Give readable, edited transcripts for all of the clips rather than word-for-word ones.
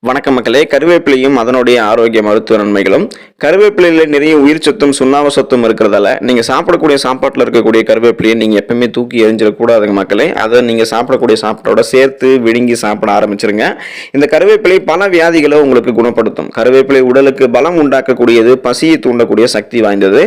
வணக்கம் மக்களே. கருவேப்பிலையும் அதனுடைய ஆரோக்கிய மருத்துவ நன்மைகளும். கருவேப்பிலையில் நிறைய உயிர் சத்தும் சுண்ணாவ சத்தும் இருக்கிறதால நீங்கள் சாப்பிடக்கூடிய சாப்பாட்டில் இருக்கக்கூடிய கருவேப்பிலையை நீங்கள் எப்பவுமே தூக்கி எறிஞ்சிடக்கூடாதுங்க மக்களே. அதை நீங்கள் சாப்பிடக்கூடிய சாப்பாட்டோட சேர்த்து விழுங்கி சாப்பிட ஆரம்பிச்சிருங்க. இந்த கருவேப்பிலை பல வியாதிகளை உங்களுக்கு குணப்படுத்தும். கருவேப்பிலை உடலுக்கு பலம் உண்டாக்கக்கூடியது, பசியை தூண்டக்கூடிய சக்தி வாய்ந்தது.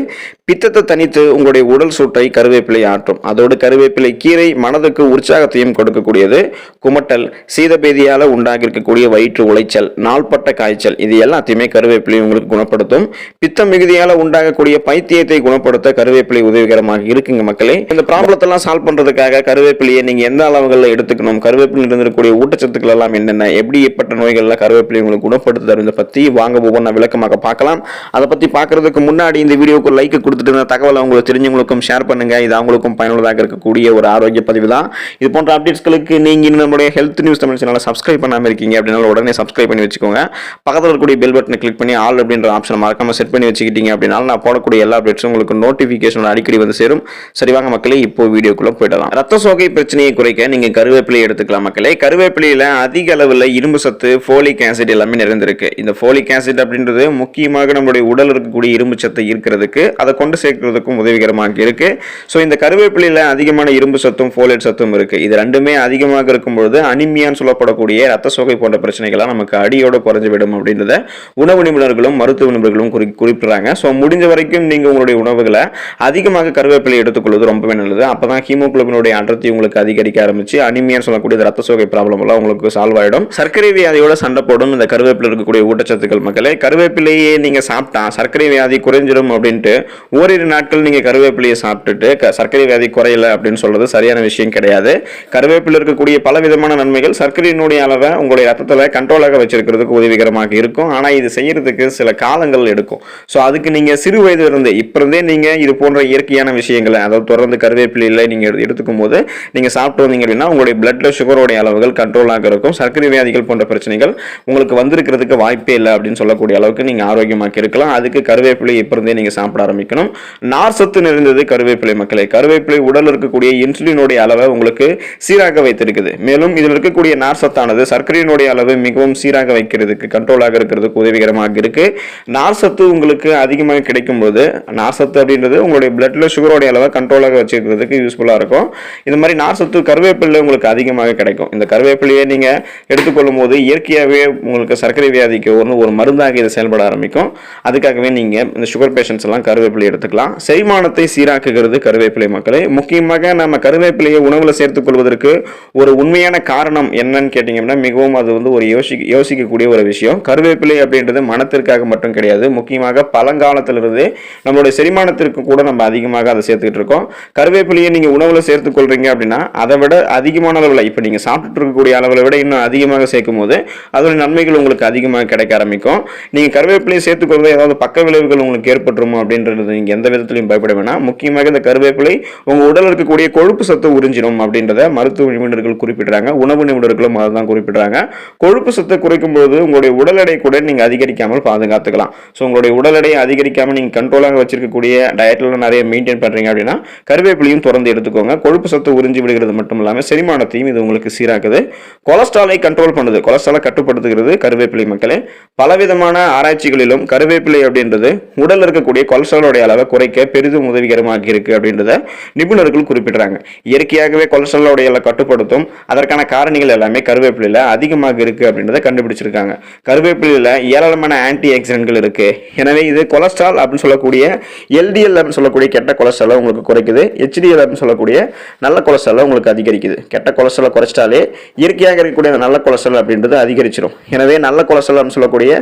பித்தத்தை தனித்து உங்களுடைய உடல் சூட்டை கருவேப்பிலை ஆற்றும். அதோடு கருவேப்பிலை கீரை மனதுக்கு உற்சாகத்தையும் கொடுக்கக்கூடியது. குமட்டல், சீதபேதியால் உண்டாகி இருக்கக்கூடிய வயிற்று உளைச்சல், நாள்பட்ட காய்ச்சல், இது எல்லாத்தையுமே கருவேப்பிலை உங்களுக்கு குணப்படுத்தும். பித்தம் மிகுதியால் உண்டாகக்கூடிய பைத்தியத்தை குணப்படுத்த கருவேப்பிலை உதவிகரமாக இருக்குங்க மக்களே. இந்த ப்ராப்ளத்தெல்லாம் சால்வ் பண்றதுக்காக கருவேப்பிலையை நீங்க எந்த அளவுகளில் எடுத்துக்கணும், கருவேப்பிலையில் இருந்திருக்கக்கூடிய ஊட்டச்சத்துக்கள் எல்லாம் என்னென்ன, எப்படிப்பட்ட நோய்கள்லாம் கருவேப்பிலை உங்களுக்கு குணப்படுத்துறதை பத்தி வாங்க ஒவ்வொன்றா விளக்கமாக பார்க்கலாம். அதை பத்தி பார்க்கறதுக்கு முன்னாடி இந்த வீடியோக்கு லைக் கொடுத்துட்டு தகவலை உங்களுக்கு தெரிஞ்சவங்களுக்கும் ஷேர் பண்ணுங்க. இது அவங்களுக்கும் பயனுள்ளதாக இருக்கக்கூடிய ஒரு ஆரோக்கிய பதிவு தான். இது போன்ற அப்டேட்ஸ்களுக்கு நீங்க நம்மளுடைய ஹெல்த் நியூஸ் தமிழ் சேனலை சப்ஸ்கிரைப் பண்ணாம இருக்கீங்க அப்படின்னா உடனே சப்ஸ்கிரைப் பண்ணி வச்சுக்கோங்க. பக்கத்தில் இருக்கக்கூடிய பெல் பட்டனை கிளிக் பண்ணி ஆல் அப்படின்ற ஆப்ஷனை மறக்காம செட் பண்ணி வச்சுக்கிட்டீங்க அப்படின்னா நான் போடக்கூடிய எல்லா அப்டேட்ஸும் உங்களுக்கு நோட்டிஃபிகேஷன் அடிக்கடி வந்து சேரும். சரி வாங்க மக்களே, இப்போ வீடியோக்குள்ள போயிடலாம். ரத்த சோகை பிரச்சனையை குறைக்க நீங்க கருவேப்பிலை எடுத்துக்கலாம் மக்களே. கருவேப்பிலையில அதிக அளவில் இரும்பு சத்து, ஃபோலிக் ஆசிட் எல்லாமே நிறைந்திருக்கு. இந்த ஃபோலிக் ஆசிட் அப்படின்றது முக்கியமாக நம்மளுடைய உடல் இருக்கக்கூடிய இரும்பு சத்தை இருக்கிறதுக்கு, அதை கொண்டு சேர்க்கிறதுக்கும் உதவிகரமாக இருக்கு. ஸோ இந்த கருவேப்பிலையில அதிகமான இரும்பு சத்தும் ஃபோலேட் சத்தும் இருக்கு. இது ரெண்டுமே அதிகமாக இருக்கும்பொழுது அனிமியான்னு சொல்லப்படக்கூடிய ரத்த சோகை போன்ற பிரச்சனைகள்லாம் நமக்கு அடியோட குறைஞ்சு விடும் அப்படின்றத உணவு நிபுணர்களும் மருத்துவ நிபுணர்களும் குறிப்பிடுறாங்க. ஸோ முடிஞ்ச வரைக்கும் நீங்க உங்களுடைய உணவுகளை அதிகமாக கருவேப்பிலை எடுத்துக்கொள்வது ரொம்பவே நல்லது. அப்பதான் ஹீமோகுளோபினுடைய அடர்த்தி உங்களுக்கு அதிகரிக்க ஆரம்பிச்சு அனிமியான்னு சொல்லக்கூடிய ரத்த சோகை ப்ராப்ளம் எல்லாம் உங்களுக்கு சால்வ் ஆயிடும். சர்க்கரை வியாதியோட சண்டை போடும் இந்த கருவேப்பிலை இருக்கக்கூடிய ஊட்டச்சத்துக்கள் மக்களே. கருவேப்பிலையே நீங்க சாப்பிட்டா சர்க்கரை வியாதி குறைஞ்சிடும் அப்படின்ட்டு ஓரிரு நாட்கள் நீங்க கருவேப்பிலையை சாப்பிட்டுட்டு சர்க்கரை வியாதி குறையல அப்படின்னு சொல்றது சரியான விஷயம் கிடையாது. கருவேப்பிலை இருக்கக்கூடிய பல விதமான நன்மைகள் சர்க்கரையினுடைய அளவை உங்களுடைய ரத்தத்தில் கண்ட்ரோலாக வச்சிருக்கிறதுக்கு உதவிகரமாக இருக்கும். ஆனால் இது செய்யறதுக்கு சில காலங்கள் எடுக்கும். ஸோ அதுக்கு நீங்க சிறு வயது இருந்தே நீங்க இது போன்ற இயற்கையான விஷயங்களை, அதாவது தொடர்ந்து கருவேப்பிலையில் நீங்க எடுத்துக்கும் போது நீங்க சாப்பிட்டு வந்தீங்க அப்படின்னா உங்களுடைய பிளட்ல சுகரோடைய அளவுகள் கண்ட்ரோலாக இருக்கும். சர்க்கரை வியாதிகள் போன்ற பிரச்சனைகள் உங்களுக்கு வந்திருக்கிறதுக்கு வாய்ப்பே இல்லை அப்படின்னு சொல்லக்கூடிய அளவுக்கு நீங்க ஆரோக்கியமாக இருக்கலாம். அதுக்கு கருவேப்பிலை இப்ப நீங்க சாப்பிட ஆரம்பிக்கணும். நார் சத்து நிறைந்தது கருவேப்பிலை மக்களே. கருவேப்பிலை உடல் இருக்கக்கூடிய இன்சுலினுடைய அளவை உங்களுக்கு சீராக வைத்திருக்குது. மேலும் இதில் இருக்கக்கூடிய நார் சத்தானது சர்க்கரையினுடைய அளவு மிகவும் சீராக வைக்கிறதுக்கு, கண்ட்ரோலாக இருக்கிறதுக்கு உதவிகரமாக இருக்கு. நார் சத்து உங்களுக்கு அதிகமாக கிடைக்கும் போது, நார் சத்து அப்படின்றது உங்களுடைய பிளட்ல சுகரோடைய அளவை கண்ட்ரோலாக வச்சுக்கிறதுக்கு யூஸ்ஃபுல்லா இருக்கும். இந்த மாதிரி நார் சத்து கருவேப்பிலை உங்களுக்கு அதிகமாக கிடைக்கும். இந்த கருவேப்பிலையை நீங்க எடுத்துக்கொள்ளும் போது இயற்கையாகவே உங்களுக்கு சர்க்கரை வியாதிக்கு ஒரு மருந்தாக இது செயல்பட ஆரம்பிக்கும். அதுக்காகவே நீங்க இந்த சுகர் பேஷண்ட்ஸ் எல்லாம் கருவேப்பிலை எடுத்துக்கலாம். செரிமானத்தை சீராக்குகிறது கருவேப்பிலை மக்களே. முக்கியமாக நம்ம கருவேப்பிலையை உணவுல சேர்த்துக் கொள்வதற்கு ஒரு உண்மையான காரணம் என்னன்னு கேட்டீங்கன்னா மிகவும் அது ஒரு யோசிக்கக்கூடிய ஒரு விஷயம். கருவேப்பிலை அப்படின்றது மனத்திற்காக மட்டும் கிடையாது. முக்கியமாக பழங்காலத்திலிருந்து நம்மளுடைய செரிமானத்திற்கு கூட நம்ம அதிகமாக அதை சேர்த்துக்கிட்டு இருக்கோம். கருவேப்பிலையை நீங்க உணவுல சேர்த்துக் கொள்றீங்க அப்படின்னா அதை விட அதிகமான அளவில், இப்ப நீங்க சாப்பிட்டு இருக்கக்கூடிய அளவை விட இன்னும் அதிகமாக சேர்க்கும் போது அதோட நன்மைகள் உங்களுக்கு அதிகமாக கிடைக்க ஆரம்பிக்கும். நீங்க கருவேப்பிலையை சேர்த்துக் கொள்வது ஏதாவது பக்க விளைவுகள் உங்களுக்கு ஏற்பட்டுருமோ அப்படின்றது நீங்க எந்த விதத்திலையும் பயப்பட வேணாம். முக்கியமாக இந்த கருவேப்பிலை உங்க உடல் இருக்கக்கூடிய கொழுப்பு சத்து உறிஞ்சிடும் அப்படின்றத மருத்துவ நிபுணர்கள் குறிப்பிடுறாங்க. உணவு நிபுணர்களும் அதான் குறிப்பிடுறாங்க. கொழுப்பு சத்தை குறைக்கும் போது உங்களுடைய உடல் எடை கூட நீங்க அதிகரிக்காமல் பாதுகாத்துக்கலாம். ஸோ உங்களுடைய உடல் எடையை அதிகரிக்காமல் நீங்க கண்ட்ரோலாக வச்சிருக்கக்கூடிய டயட்ல நிறைய மெயின்டைன் பண்றீங்க அப்படின்னா கருவேப்பிலையும் தொடர்ந்து எடுத்துக்கோங்க. கொழுப்பு சத்து உறிஞ்சி விடுகிறது மட்டும் இல்லாமல் செரிமானத்தையும் இது உங்களுக்கு சீராக்குது. கொலஸ்ட்ராலை கண்ட்ரோல் பண்ணுது, கொலஸ்ட்ராலை கட்டுப்படுத்துகிறது கருவேப்பிலை மக்களே. பலவிதமான ஆராய்ச்சிகளிலும் கருவேப்பிலை அப்படின்றது உடல் இருக்கக்கூடிய கொலஸ்ட்ராலோடைய அளவை குறைக்க பெரிதும் உதவிகரமாக இருக்கு அப்படின்றத நிபுணர்கள் குறிப்பிடுறாங்க. இயற்கையாகவே கொலஸ்ட்ராலோடைய கட்டுப்படுத்தும் அதற்கான காரணிகள் எல்லாமே கருவேப்பிலையில அதிகமாக இருக்கு அப்படின்றத கண்டுபிடிச்சிருக்காங்க. கருவேப்பிலையில ஏராளமான ஆன்டி ஆக்சிடென்ட்கள் இருக்கு. எனவே இது கொலஸ்ட்ரால் அப்படின்னு சொல்லக்கூடிய எல்டிஎல் அப்படின்னு சொல்லக்கூடிய கெட்ட கொலஸ்ட்ராலை உங்களுக்கு குறைக்குது. HDL அப்படின்னு சொல்லக்கூடிய நல்ல கொலஸ்ட்ராலை உங்களுக்கு அதிகரிக்குது. கெட்ட கொலஸ்ட்ராலை குறைச்சிட்டாலே இயற்கையாக இருக்கக்கூடிய நல்ல கொலஸ்ட்ரால் அப்படின்றது அதிகரிச்சிடும். எனவே நல்ல கொலஸ்ட்ரால் அப்படின்னு சொல்லக்கூடிய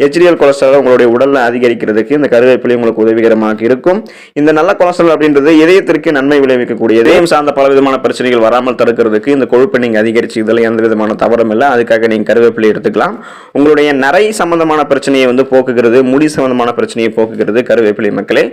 HDL கொலஸ்ட்ரால் உங்களுடைய உடல்ல அதிகரிக்கிறதுக்கு இந்த கருவேப்பிலை உங்களுக்கு உதவிகரமாக இருக்கும். இந்த நல்ல கொலஸ்ட்ரால் அப்படின்றது இதயத்திற்கு நன்மை விளைவிக்கக்கூடிய, இதயம் சார்ந்த பல விதமான பிரச்சனைகள் வராமல் தடுக்கிறதுக்கு இந்த கொழுப்பை நீங்க அதிகரிச்சு இதில் எந்த விதமான தவறும் இல்லை. அதுக்காக நீங்க கருவேப்பிலை எடுத்துக்கலாம். உங்களுடைய நரை சம்பந்தமான பிரச்சனையை போக்குகிறது, முடி சம்பந்தமான பிரச்சனையை போக்குகிறது கருவேப்பிலை மக்களே.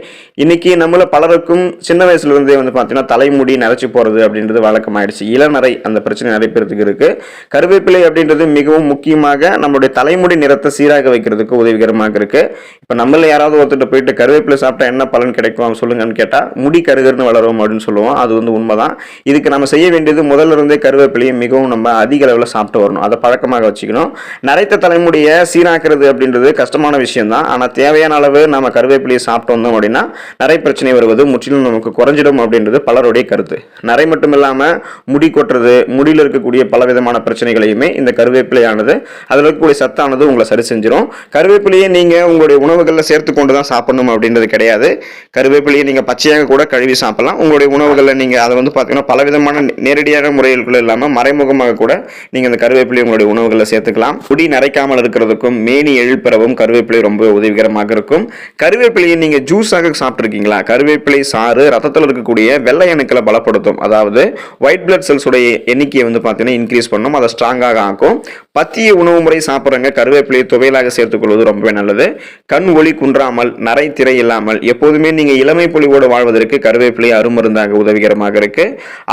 இன்னைக்கு நம்மள பலருக்கும் சின்ன வயசுல இருந்தே பார்த்தீங்கன்னா தலைமுடி நரைச்சு போறது அப்படின்றது வழக்கமாயிடுச்சு. இளநரை அந்த பிரச்சனை நிறைய பேருக்கு இருக்கு. கருவேப்பிலை அப்படின்றது மிகவும் முக்கியமாக நம்மளுடைய தலைமுடி நிறத்தை சீராக வைக்கிறதுக்கு உதவிகரமாக இருக்கு. இப்போ நம்மள யாராவது ஒருத்தர் போயிட்டு கருவேப்பிலை சாப்பிட்டா என்ன பலன் கிடைக்கும் சொல்லுங்கன்னு கேட்டால் முடி கருகருன்னு வளரும் அப்படின்னு சொல்லுவோம். அது வந்து உண்மைதான். இதுக்கு நம்ம செய்ய வேண்டியது முதல்ல இருந்தே கருவேப்பிலையை மிகவும் நம்ம அதிக அளவில் சாப்பிட்டு வரணும். அதை பழக்கமாக வச்சுக்கணும். நரைத்த தலைமுடியை சீராக்கிறது அப்படின்றது கஷ்டமான விஷயம் தான். ஆனால் தேவையான அளவு நம்ம கருவேப்பிலையை சாப்பிட்டு வந்தோம் அப்படின்னா நரை பிரச்சனை வருவது முற்றிலும் நமக்கு குறைஞ்சிடும் அப்படின்றது பலருடைய கருத்து. நரை மட்டும் இல்லாமல் முடி கொட்டுறது, முடியில் இருக்கக்கூடிய பலவிதமான பிரச்சனைகளையுமே இந்த கருவேப்பிலையானது அதில் இருக்கக்கூடிய சத்தானது உங்களை சரி செஞ்சிடும். கருவேப்பிலையை நீங்கள் உங்களுடைய உணவுகளில் சேர்த்து கொண்டு தான் சாப்பிடணும் அப்படின்றது கிடையாது. கருவேப்பிலையை நீங்கள் பச்சையாக கூட கழுவி சாப்பிடலாம். உங்களுடைய உணவுகளில் நீங்கள் அதை வந்து பார்த்தீங்கன்னா பலவிதமான நேரடியான முறைகள் இல்லாமல் மறைமுகமாக கூட நீங்கள் இந்த கருவேப்பிலையை உங்களுடைய உணவுகளில் சேர்த்துக்கலாம். முடி நரைக்காமல் இருக்கிறதுக்கும் மேனி எழுப்பெறவும் கருவேப்பிலை ரொம்ப உதவிகரமாக இருக்கும். கருவேப்பிலையை நீங்கள் ஜூஸாக சாப்பிட்ருக்கீங்களா? கருவேப்பிலை சாறு ரத்தத்தில் இருக்கக்கூடிய வெள்ளை அணுக்களை பலப்படுத்தும். அதாவது ஒயிட் பிளட் செல்ஸுடைய எண்ணிக்கையை வந்து பார்த்தீங்கன்னா இன்க்ரீஸ் பண்ணும். அதை ஸ்ட்ராங்காக ஆக்கும். பத்திய உணவு முறை சாப்பிட்றவங்க கருவேப்பிலையை துவையலாக சேர்த்துக்கொள்வது ரொம்பவே நல்லது. கண் ஒளி குன்றாமல், நரை திரை இல்லாமல் எப்போதுமே நீங்க இளமை பொலிவோடு வாழ்வதற்கு கருவேப்பிலை அருமருந்தாக உதவிகரமாக இருக்கு.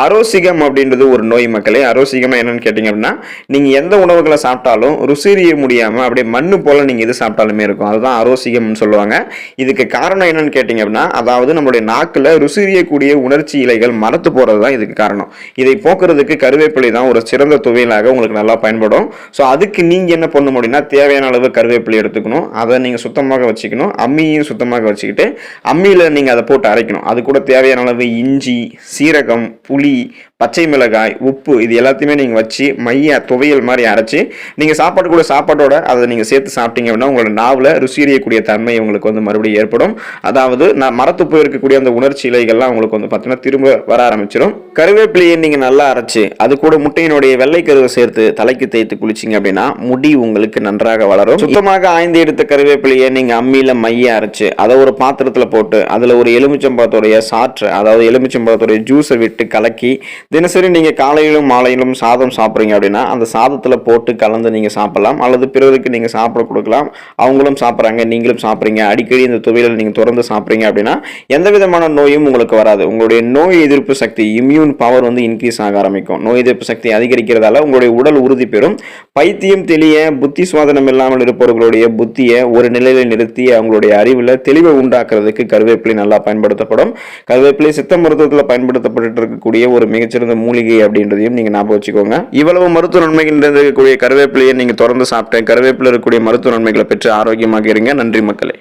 அரோசிகம் அப்படின்றது ஒரு நோய் மக்களே. அரோசிகம் என்னன்னு கேட்டீங்க அப்படின்னா, நீங்க எந்த உணவுகளை சாப்பிட்டாலும் ருசிறிய முடியாம அப்படியே மண்ணு போல நீங்க எது சாப்பிட்டாலுமே இருக்கும். அதுதான் அரோசிகம்னு சொல்லுவாங்க. இதுக்கு காரணம் என்னன்னு கேட்டீங்க அப்படின்னா, அதாவது நம்மளுடைய நாக்குல ருசிறியக்கூடிய உணர்ச்சி இலைகள் மரத்து போறது தான் இதுக்கு காரணம். இதை போக்குறதுக்கு கருவேப்பிலை தான் ஒரு சிறந்த துவையலாக உங்களுக்கு நல்லா பயன்படும். ஸோ அதுக்கு நீங்க என்ன பண்ணணும் அப்படின்னா, தேவையான அளவு கருவேப்பிலை எடுத்துக்கணும். அதை நீங்க சுத்தமாக வச்சுக்கணும். அம்மியும் சுத்தமாக வச்சுக்கிட்டு அம்மியில் நீங்கள் அதை போட்டு அரைக்கணும். அது கூட தேவையான அளவு இஞ்சி, சீரகம், புளி, பச்சை மிளகாய், உப்பு இது எல்லாத்தையுமே நீங்கள் வச்சு மைய துவையல் மாதிரி அரைச்சி நீங்கள் சாப்பாட்டோட அதை நீங்கள் சேர்த்து சாப்பிட்டீங்க அப்படின்னா உங்களோட நாவில் ருசியறியக்கூடிய தன்மை உங்களுக்கு வந்து மறுபடியும் ஏற்படும். அதாவது நான் மரத்து போயிருக்கக்கூடிய அந்த உணர்ச்சி இலைகள்லாம் உங்களுக்கு வந்து பார்த்தீங்கன்னா திரும்ப வர ஆரம்பிச்சிடும். கருவேப்பிலையை நீங்கள் நல்லா அரைச்சி அது கூட முட்டையினுடைய வெள்ளை கருவை சேர்த்து தலைக்கு தேய்த்து குளிச்சிங்க அப்படின்னா முடி உங்களுக்கு நன்றாக வளரும். சுத்தமாக ஆய்ந்து எடுத்த கருவேப்பிலையை நீங்கள் அம்மியில் மைய அரைச்சு அதை ஒரு பாத்திரத்தில் போட்டு அதில் ஒரு எலுமிச்சம்பழத்துடைய சாற்றை, அதாவது எலுமிச்சம்பழத்துடைய ஜூஸை விட்டு கலக்கி தினசரி நீங்கள் காலையிலும் மாலையிலும் சாதம் சாப்பிட்றீங்க அப்படின்னா அந்த சாதத்தில் போட்டு கலந்து நீங்கள் சாப்பிடலாம். அல்லது பிறருக்கு நீங்கள் சாப்பிட கொடுக்கலாம். அவங்களும் சாப்பிட்றாங்க, நீங்களும் சாப்பிட்றீங்க. அடிக்கடி இந்த துவையலை நீங்கள் தொடர்ந்து சாப்பிட்றீங்க அப்படின்னா எந்த விதமான நோயும் உங்களுக்கு வராது. உங்களுடைய நோய் எதிர்ப்பு சக்தி, இம்யூன் பவர் வந்து இன்க்ரீஸ் ஆக ஆரம்பிக்கும். நோய் எதிர்ப்பு சக்தி அதிகரிக்கிறதால உங்களுடைய உடல் உறுதி பெறும். பைத்தியம் தெளிய புத்தி சுவாதனம் இல்லாமல் இருப்பவர்களுடைய புத்தியை ஒரு நிலையில் நிறுத்தி அவங்களுடைய அறிவில் தெளிவை உண்டாக்குறதுக்கு கருவேப்பிலை நல்லா பயன்படுத்தப்படும். கருவேப்பிலை சித்த மருத்துவத்தில் பயன்படுத்தப்பட்டு இருக்கக்கூடிய ஒரு மிகச்சிறந்த மூலிகை அப்படின்றதையும் நீங்க ஞாபகம் வச்சுக்கோங்க. இவ்வளவு மருத்துவ நன்மைகள் இருக்கக்கூடிய கருவேப்பிலையை நீங்க தொடர்ந்து சாப்பிட்டேன். கருவேப்பிலை இருக்கக்கூடிய மருத்துவ நன்மைகளை பெற்று ஆரோக்கியமாக இருங்க. நன்றி மக்களே.